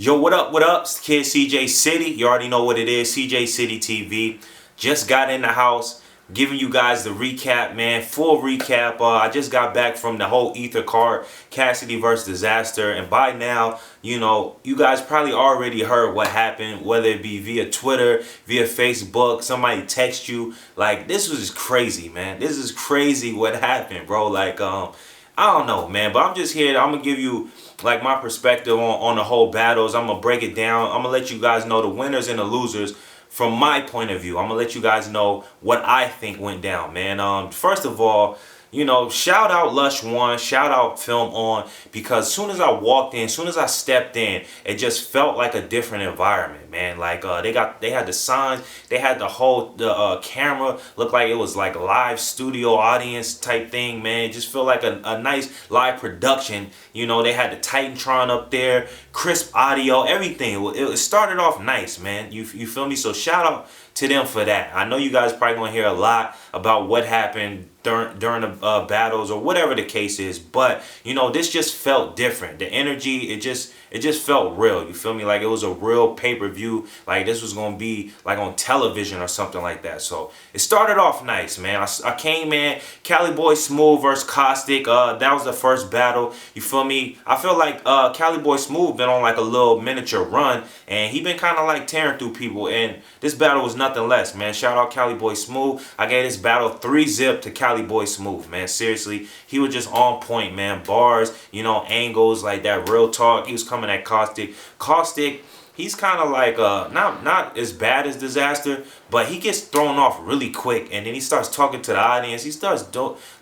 Yo, what up, what up? It's the kid CjCity. You already know what it is, CjCityTv. Just got in the house, giving you guys the recap, man. Full recap. I just got back from the whole Ether card, Cassidy versus Dizaster. And by now, you guys probably already heard what happened, whether it be via Twitter, via Facebook, somebody text you. Like, this was crazy, man. This is crazy what happened, bro. I don't know, man, but I'm just here. I'm gonna give you like my perspective on the whole battles. I'm gonna break it down. I'm gonna let you guys know the winners and the losers from my point of view. I'm gonna let you guys know what I think went down, man. First of all, shout out Lush One, shout out Film On, because as soon as I walked in, as soon as I stepped in, it just felt like a different environment, man. Like they had the signs, they had the camera, looked like it was like a live studio audience type thing, man. It just felt like a nice live production. They had the Titantron up there, crisp audio, everything. It started off nice, man. You feel me? So shout out to them for that. I know you guys probably gonna hear a lot about what happened during the battles or whatever the case is, but this just felt different. The energy, it just felt real. You feel me? Like it was a real pay-per-view. Like this was gonna be like on television or something like that. So it started off nice, man. I came in, Cali Boy Smooth versus Caustic. That was the first battle. You feel me? I feel like Cali Boy Smooth been on like a little miniature run, and he been kind of like tearing through people. And this battle was nothing less, man. Shout out Cali Boy Smooth. I gave this battle 3-zip to Cali Boy Smooth, man. Seriously, he was just on point, man. Bars, angles, like that real talk. He was coming at Caustic. Caustic, he's kind of like not as bad as Dizaster, but he gets thrown off really quick, and then he starts talking to the audience. He starts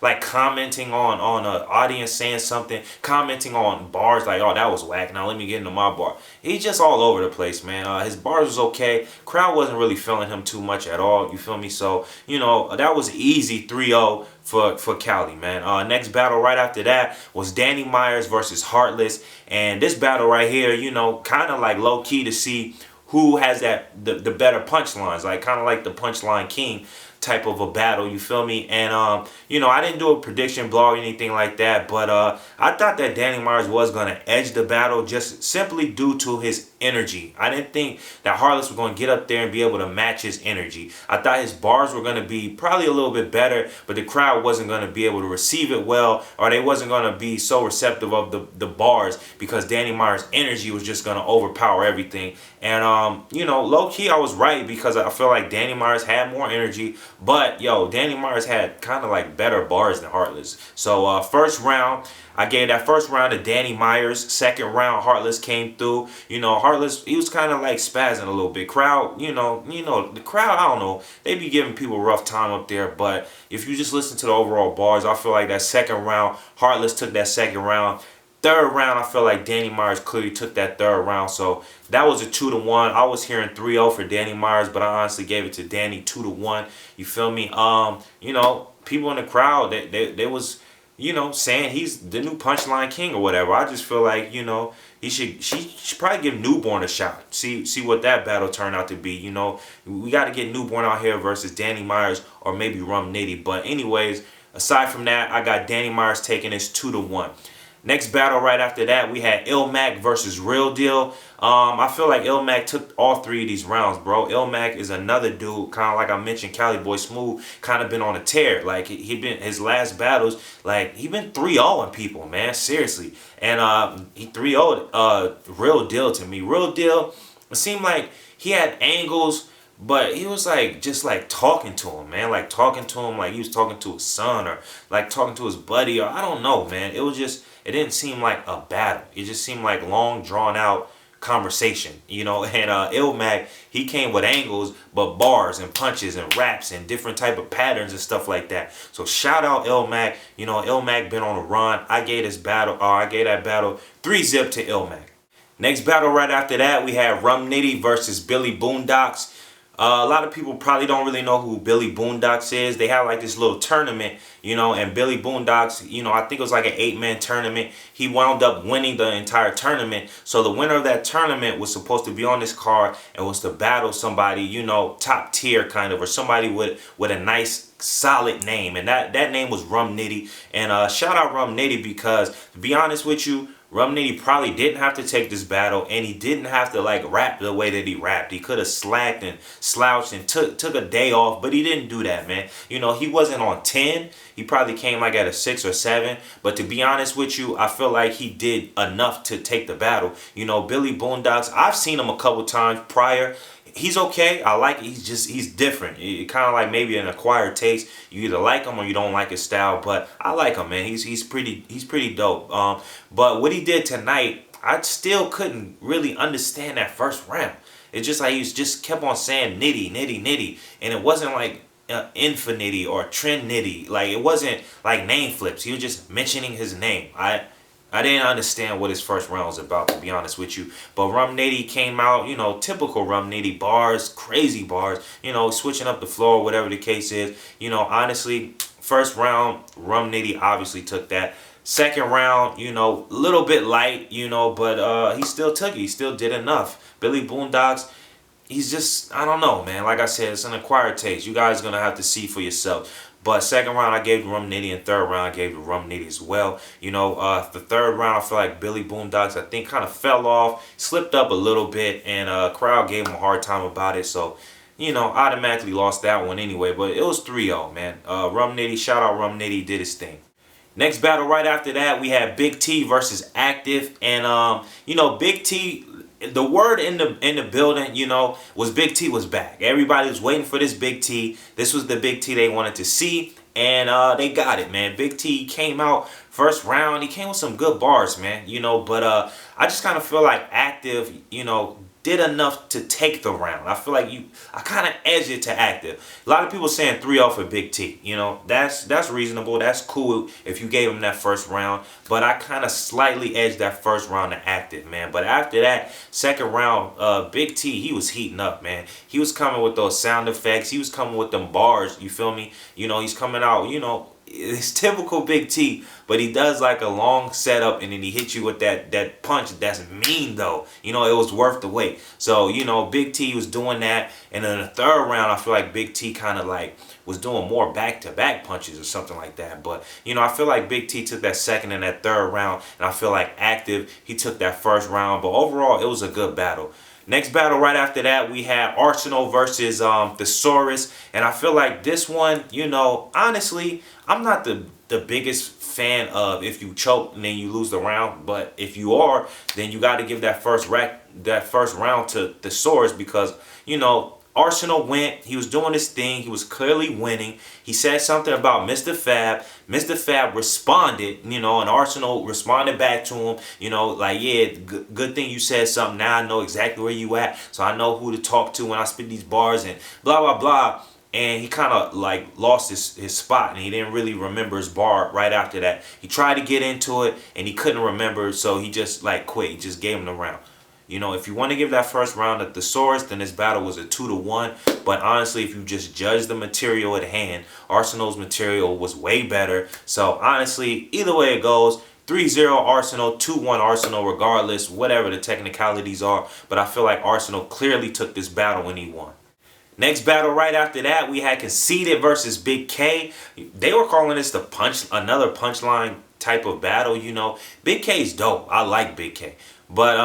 like commenting on an audience saying something, commenting on bars like, oh, that was whack, now let me get into my bar. He's just all over the place, man. His bars was okay. Crowd wasn't really feeling him too much at all, you feel me? So that was easy 3-0 for Cali, man. Next battle right after that was Danny Myers versus Heartless, and this battle right here, kind of like low key to see who has the better punchlines, like kind of like the punchline king type of a battle, you feel me? And I didn't do a prediction blog or anything like that, but I thought that Danny Myers was gonna edge the battle just simply due to his energy. I didn't think that Heartless was gonna get up there and be able to match his energy. I thought his bars were gonna be probably a little bit better, but the crowd wasn't gonna be able to receive it well, or they wasn't gonna be so receptive of the bars, because Danny Myers' energy was just gonna overpower everything. And low key I was right, because I feel like Danny Myers had more energy. But Danny Myers had kind of like better bars than Heartless. So first round, I gave that first round to Danny Myers. Second round, Heartless came through. Heartless, he was kind of like spazzing a little bit. Crowd, the crowd, I don't know, they be giving people a rough time up there. But if you just listen to the overall bars, I feel like that second round, Heartless took that second round. Third round, I feel like Danny Myers clearly took that third round. So that was a 2-1. I was hearing 3-0 for Danny Myers, but I honestly gave it to Danny 2-1. You feel me? People in the crowd, they was, saying he's the new punchline king or whatever. I just feel like, she should probably give Newborn a shot. See what that battle turned out to be. We got to get Newborn out here versus Danny Myers or maybe Rum Nitti. But anyways, aside from that, I got Danny Myers taking this 2-1. Next battle right after that, we had Ilmac versus Real Deal. I feel like Ilmac took all 3 of these rounds, bro. Ilmac is another dude, kind of like I mentioned, Cali Boy Smooth, kind of been on a tear. Like, his last battles, like, he been 3-0ing people, man, seriously. And he 3-0'd Real Deal to me. Real Deal, it seemed like he had angles, but he was like just like talking to him, man. Like talking to him like he was talking to his son, or like talking to his buddy, or I don't know, man. It didn't seem like a battle. It just seemed like long drawn out conversation, And Ilmac, he came with angles, but bars and punches and raps and different type of patterns and stuff like that. So shout out Ilmac. Ilmac been on a run. I gave that battle 3-zip to Ilmac. Next battle right after that, we had Rum Nitti versus Billy Boondocks. A lot of people probably don't really know who Billy Boondocks is. They had like this little tournament, and Billy Boondocks, I think it was like an 8-man tournament. He wound up winning the entire tournament. So the winner of that tournament was supposed to be on this card and was to battle somebody, top tier kind of, or somebody with a nice solid name. And that name was Rum Nitti. And shout out Rum Nitti, because to be honest with you, Rum Nitti probably didn't have to take this battle, and he didn't have to like rap the way that he rapped. He could have slacked and slouched and took a day off, but he didn't do that, man. You know, he wasn't on 10. He probably came like at a 6 or 7. But to be honest with you, I feel like he did enough to take the battle. You know, Billy Boondocks, I've seen him a couple times prior. He's okay. I like it. He's different. It kind of like maybe an acquired taste. You either like him or you don't like his style. But I like him, man. He's pretty dope. But what he did tonight, I still couldn't really understand that first round. It's just like he just kept on saying Nitti, Nitti, Nitti, and it wasn't like Infinity or Trend Nitti. Like it wasn't like name flips. He was just mentioning his name. I didn't understand what his first round was about, to be honest with you. But Rum Nitti came out, you know, typical Rum Nitti bars, crazy bars, you know, switching up the floor, whatever the case is. You know, honestly, first round, Rum Nitti obviously took that. Second round, you know, a little bit light, you know, but he still took it. He still did enough. Billy Boondocks, he's just, I don't know, man. Like I said, it's an acquired taste. You guys are going to have to see for yourself. But second round, I gave to Rum Nitti, and third round, I gave to Rum Nitti as well. You know, the third round, I feel like Billy Boondocks, I think, kind of fell off, slipped up a little bit, and crowd gave him a hard time about it. So, you know, automatically lost that one anyway. But it was 3-0, man. Rum Nitti, shout out Rum Nitti, did his thing. Next battle right after that, we had Big T versus Active. And, you know, Big T, the word in the building, you know, was Big T was back. Everybody was waiting for this Big T. This was the Big T they wanted to see, and they got it, man. Big T came out first round. He came with some good bars, man, you know, but I just kind of feel like Active, you know, did enough to take the round. I feel like I kind of edged it to Active. A lot of people saying 3-0 for Big T. You know, that's reasonable. That's cool if you gave him that first round. But I kind of slightly edged that first round to Active, man. But after that, second round, Big T, he was heating up, man. He was coming with those sound effects. He was coming with them bars, you feel me? You know, he's coming out, you know, it's typical Big T, but he does like a long setup, and then he hits you with that punch that's mean though. You know, it was worth the wait. So, you know, Big T was doing that, and then the third round, I feel like Big T kind of like was doing more back-to-back punches or something like that. But, you know, I feel like Big T took that second and that third round, and I feel like Active, he took that first round. But overall, it was a good battle. Next battle right after that, we had Arsenal versus Thesaurus. And I feel like this one, you know, honestly, I'm not the biggest fan of if you choke and then you lose the round. But if you are, then you got to give that first round to Thesaurus, because, you know, Arsenal went. He was doing his thing. He was clearly winning. He said something about Mr. Fab. Mr. Fab responded, you know, and Arsenal responded back to him, you know, like, yeah, good thing you said something. Now I know exactly where you at, so I know who to talk to when I spit these bars and blah, blah, blah. And he kind of like lost his spot, and he didn't really remember his bar right after that. He tried to get into it, and he couldn't remember, so he just like quit. He just gave him the round. You know, if you want to give that first round at Thesaurus, then this battle was a 2-1. But honestly, if you just judge the material at hand, Arsenal's material was way better. So honestly, either way it goes, 3-0 Arsenal, 2-1 Arsenal, regardless, whatever the technicalities are. But I feel like Arsenal clearly took this battle when he won. Next battle right after that, we had Cassidy versus Big K. They were calling this another punchline type of battle, you know. Big K's dope. I like Big K. But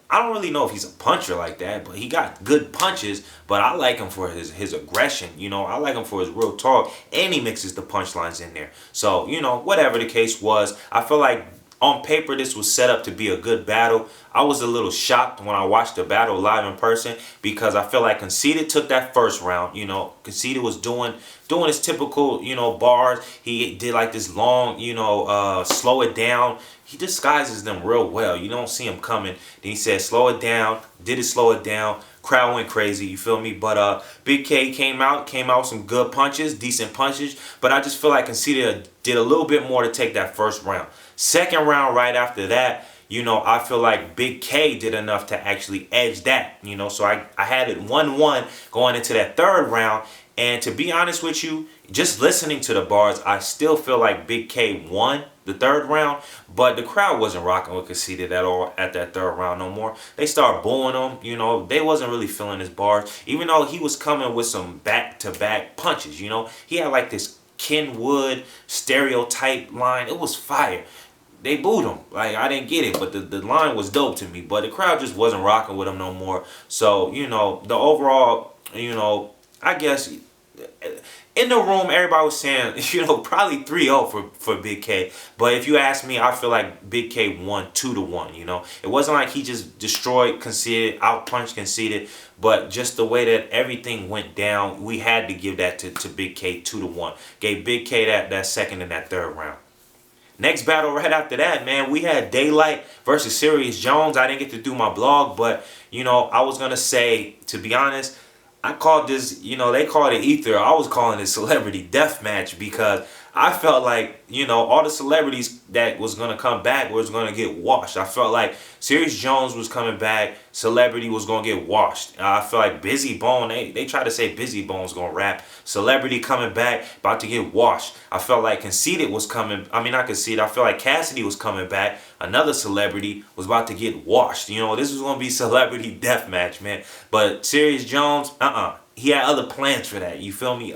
I don't really know if he's a puncher like that, but he got good punches. But I like him for his aggression, you know. I like him for his real talk, and he mixes the punchlines in there. So, you know, whatever the case was, I feel like on paper this was set up to be a good battle. I was a little shocked when I watched the battle live in person, because I feel like Cassidy took that first round. You know, Cassidy was doing his typical, you know, bars. He did like this long, you know, slow it down. He disguises them real well. You don't see him coming. Then he said, slow it down. Did it slow it down. Crowd went crazy, you feel me? But Big K came out with some good punches, decent punches. But I just feel like Cassidy did a little bit more to take that first round. Second round right after that, you know, I feel like Big K did enough to actually edge that, you know. So I had it 1-1 going into that third round. And to be honest with you, just listening to the bars, I still feel like Big K won the third round, but the crowd wasn't rocking with Cassidy at all at that third round no more. They started booing him, you know. They wasn't really feeling his bars, even though he was coming with some back-to-back punches, you know. He had like this Kenwood stereotype line. It was fire. they booed him. Like, I didn't get it, but the line was dope to me. But the crowd just wasn't rocking with him no more. So, you know, the overall, you know, I guess in the room, everybody was saying, you know, probably 3-0 for Big K. But if you ask me, I feel like Big K won 2-1, you know. It wasn't like he just destroyed Conceited, outpunched Conceited, but just the way that everything went down, we had to give that to Big K 2-1. Gave Big K that second and that third round. Next battle right after that, man, we had Daylight versus Serious Jones. I didn't get to do my blog, but, you know, I was going to say, to be honest, I called this, you know, they called it Ether. I was calling it Celebrity Death Match because I felt like, you know, all the celebrities that was going to come back was going to get washed. I felt like Serious Jones was coming back. Celebrity was going to get washed. I feel like Busy Bone, they tried to say Busy Bone's going to rap. Celebrity coming back, about to get washed. I felt like Conceited was coming. I mean, not Conceited. I feel like Cassidy was coming back. Another celebrity was about to get washed. You know, this was going to be Celebrity Death Match, man. But Serious Jones, he had other plans for that. You feel me?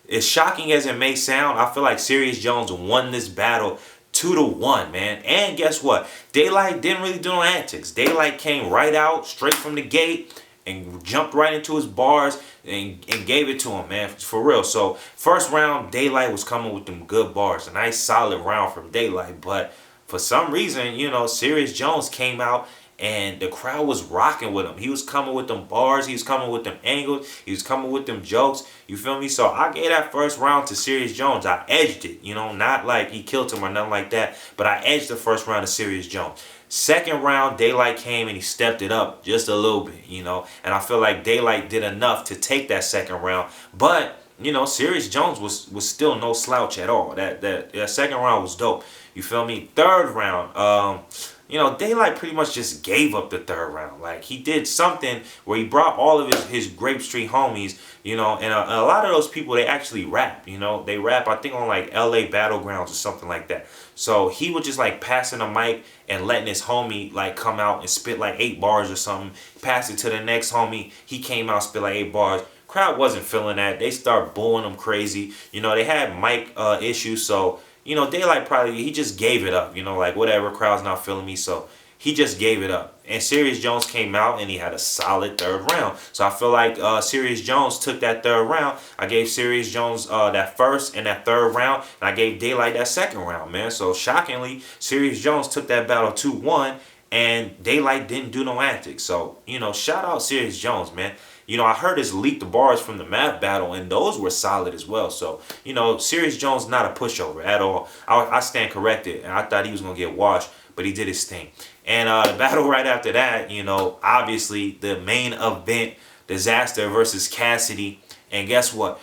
As shocking as it may sound, I feel like Serious Jones won this battle 2-1, man. And guess what? Daylight didn't really do no antics. Daylight came right out, straight from the gate, and jumped right into his bars and gave it to him, man. For real. So, first round, Daylight was coming with them good bars. A nice, solid round from Daylight. But for some reason, you know, Serious Jones came out and the crowd was rocking with him. He was coming with them bars. He was coming with them angles. He was coming with them jokes. You feel me? So I gave that first round to Serious Jones. I edged it. You know, not like he killed him or nothing like that. But I edged the first round to Serious Jones. Second round, Daylight came and he stepped it up just a little bit, you know. And I feel like Daylight did enough to take that second round. But, you know, Serious Jones was still no slouch at all. That second round was dope. You feel me? Third round, you know, Daylight pretty much just gave up the third round. Like, he did something where he brought all of his Grape Street homies, you know, and a lot of those people, they actually rap, you know. They rap, I think, on, like, LA Battlegrounds or something like that. So he was just, like, passing a mic and letting his homie, like, come out and spit, like, 8 bars or something. Pass it to the next homie. He came out, spit, like, 8 bars. Crowd wasn't feeling that. They start booing him crazy. You know, they had mic issues, so... You know, Daylight probably, he just gave it up. You know, like, whatever, crowd's not feeling me, so he just gave it up. And Serious Jones came out, and he had a solid third round. So I feel like Serious Jones took that third round. I gave Serious Jones that first and that third round, and I gave Daylight that second round, man. So, shockingly, Serious Jones took that battle 2-1, and Daylight didn't do no antics. So, you know, shout out Serious Jones, man. You know, I heard his leaked the bars from the math battle, and those were solid as well. So, you know, Serious Jones not a pushover at all. I stand corrected, and I thought he was going to get washed, but he did his thing. And the battle right after that, you know, obviously the main event, Dizaster versus Cassidy. And guess what?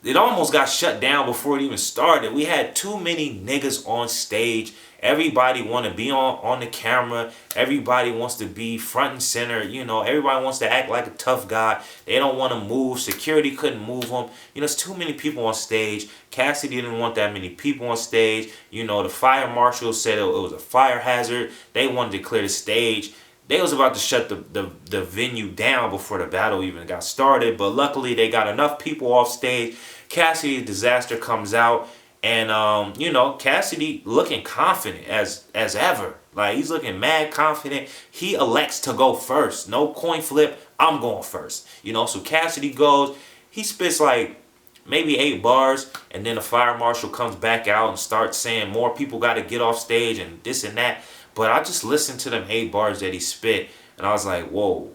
It almost got shut down before it even started. We had too many niggas on stage. Everybody want to be on the camera. Everybody wants to be front and center. You know, everybody wants to act like a tough guy. They don't want to move. Security couldn't move them. You know, there's too many people on stage. Cassidy didn't want that many people on stage. You know, the fire marshal said it was a fire hazard. They wanted to clear the stage. They was about to shut the venue down before the battle even got started. But luckily, they got enough people off stage. Cassidy Dizaster comes out. And, you know, Cassidy looking confident as ever. Like, he's looking mad confident. He elects to go first. No coin flip. I'm going first. You know, so Cassidy goes. He spits like maybe 8 bars. And then the fire marshal comes back out and starts saying more people got to get off stage and this and that. But I just listened to them 8 bars that he spit. And I was like, whoa,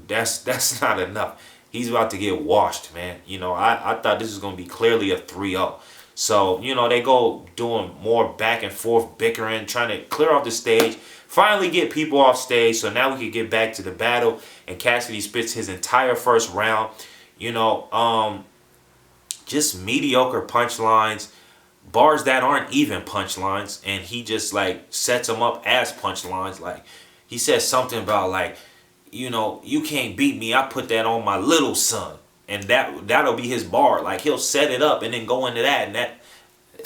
that's not enough. He's about to get washed, man. You know, I thought this was going to be clearly a 3-0. So, you know, they go doing more back and forth bickering, trying to clear off the stage, finally get people off stage. So now we can get back to the battle. And Cassidy spits his entire first round. You know, just mediocre punchlines, bars that aren't even punchlines. And he just, like, sets them up as punchlines. Like, he says something about, like, you know, you can't beat me. I put that on my little son. And that'll be his bar. Like, he'll set it up and then go into that. And that,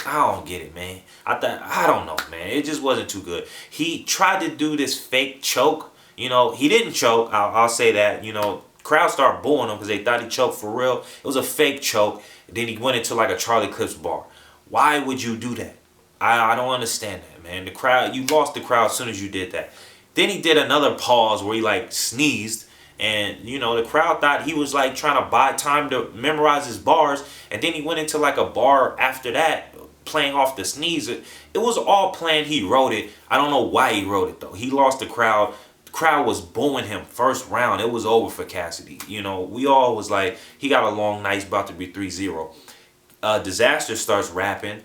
I don't get it, man. I don't know, man. It just wasn't too good. He tried to do this fake choke. You know, he didn't choke. I'll say that. You know, crowd started booing him because they thought he choked for real. It was a fake choke. Then he went into like a Charlie Clips bar. Why would you do that? I don't understand that, man. The crowd, you lost the crowd as soon as you did that. Then he did another pause where he like sneezed, and you know the crowd thought he was like trying to buy time to memorize his bars, and then he went into like a bar after that playing off the sneeze. It was all planned. He wrote it. I don't know why he wrote it though. He lost the crowd. The crowd was booing him first round. It was over for Cassidy. You know, we all was like, he got a long night. It's about to be 3-0. Dizaster starts rapping.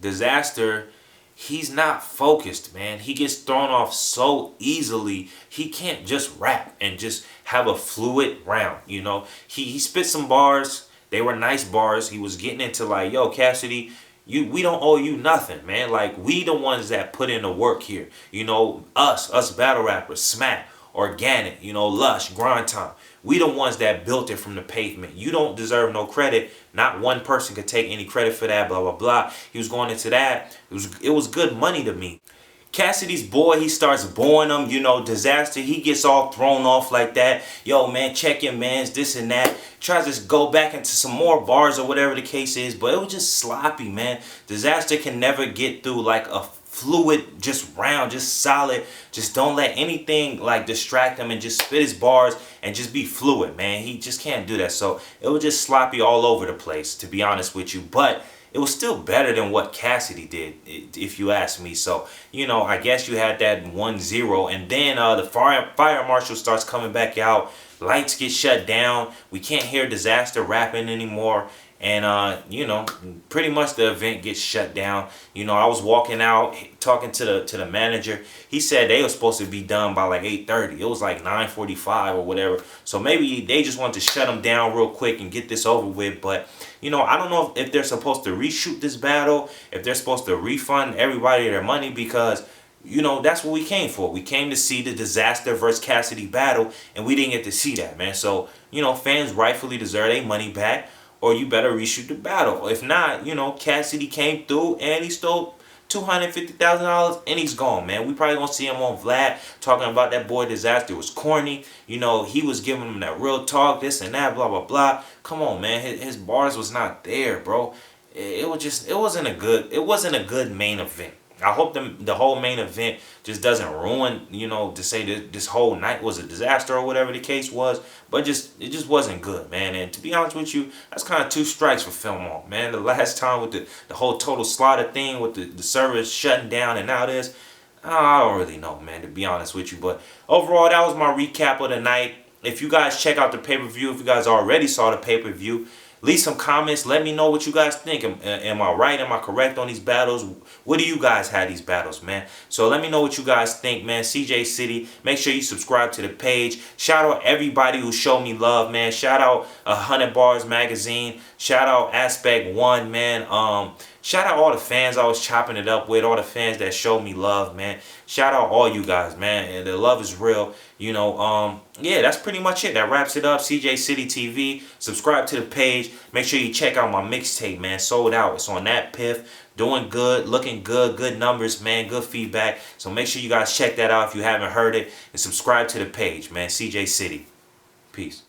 Dizaster, he's not focused, man. He gets thrown off so easily. He can't just rap and just have a fluid round, you know. He spit some bars. They were nice bars. He was getting into like, yo, Cassidy, we don't owe you nothing, man. Like, we the ones that put in the work here. You know, us battle rappers, Smack, Organic, you know, Lush, Grind Time. We the ones that built it from the pavement. You don't deserve no credit. Not one person could take any credit for that, blah, blah, blah. He was going into that. It was good money to me. Cassidy's boy, he starts boring him, you know, Dizaster, he gets all thrown off like that. Yo, man, check your mans, this and that. Tries to go back into some more bars or whatever the case is, but it was just sloppy, man. Dizaster can never get through like a fluid, just round, just solid. Just don't let anything like distract him and just spit his bars and just be fluid, man. He just can't do that. So it was just sloppy all over the place, to be honest with you. But it was still better than what Cassidy did, if you ask me. So, you know, I guess you had that 1-0. And then the fire marshal starts coming back out. Lights get shut down. We can't hear Dizaster rapping anymore. And, you know, pretty much the event gets shut down. You know, I was walking out, talking to the manager. He said they were supposed to be done by like 8:30. It was like 9:45 or whatever. So maybe they just wanted to shut them down real quick and get this over with. But, you know, I don't know if they're supposed to reshoot this battle, if they're supposed to refund everybody their money, because, you know, that's what we came for. We came to see the Dizaster versus Cassidy battle, and we didn't get to see that, man. So, you know, fans rightfully deserve their money back, or you better reshoot the battle. If not, you know, Cassidy came through and he stole $250,000 and he's gone, man. We probably gonna see him on Vlad talking about that boy Dizaster was corny. You know, he was giving him that real talk, this and that, blah, blah, blah. Come on, man. His bars was not there, bro. It wasn't a good main event. I hope the whole main event just doesn't ruin, you know, to say that this whole night was a disaster or whatever the case was. But it just wasn't good, man. And to be honest with you, that's kind of 2 strikes for Fillmore, man. The last time with the whole total slaughter thing with the servers shutting down and now this, I don't really know, man, to be honest with you. But overall, that was my recap of the night. If you guys check out the pay-per-view, if you guys already saw the pay-per-view, leave some comments. Let me know what you guys think. Am I right? Am I correct on these battles? What do you guys have these battles, man? So let me know what you guys think, man. CJ City. Make sure you subscribe to the page. Shout out everybody who showed me love, man. Shout out 100 Bars Magazine. Shout out Aspect One, man. Shout out all the fans I was chopping it up with. All the fans that showed me love, man. Shout out all you guys, man. And the love is real. You know, yeah, that's pretty much it. That wraps it up. CjCityTv. Subscribe to the page. Make sure you check out my mixtape, man. Sold out. It's on that piff. Doing good. Looking good. Good numbers, man. Good feedback. So make sure you guys check that out if you haven't heard it. And subscribe to the page, man. CJ City. Peace.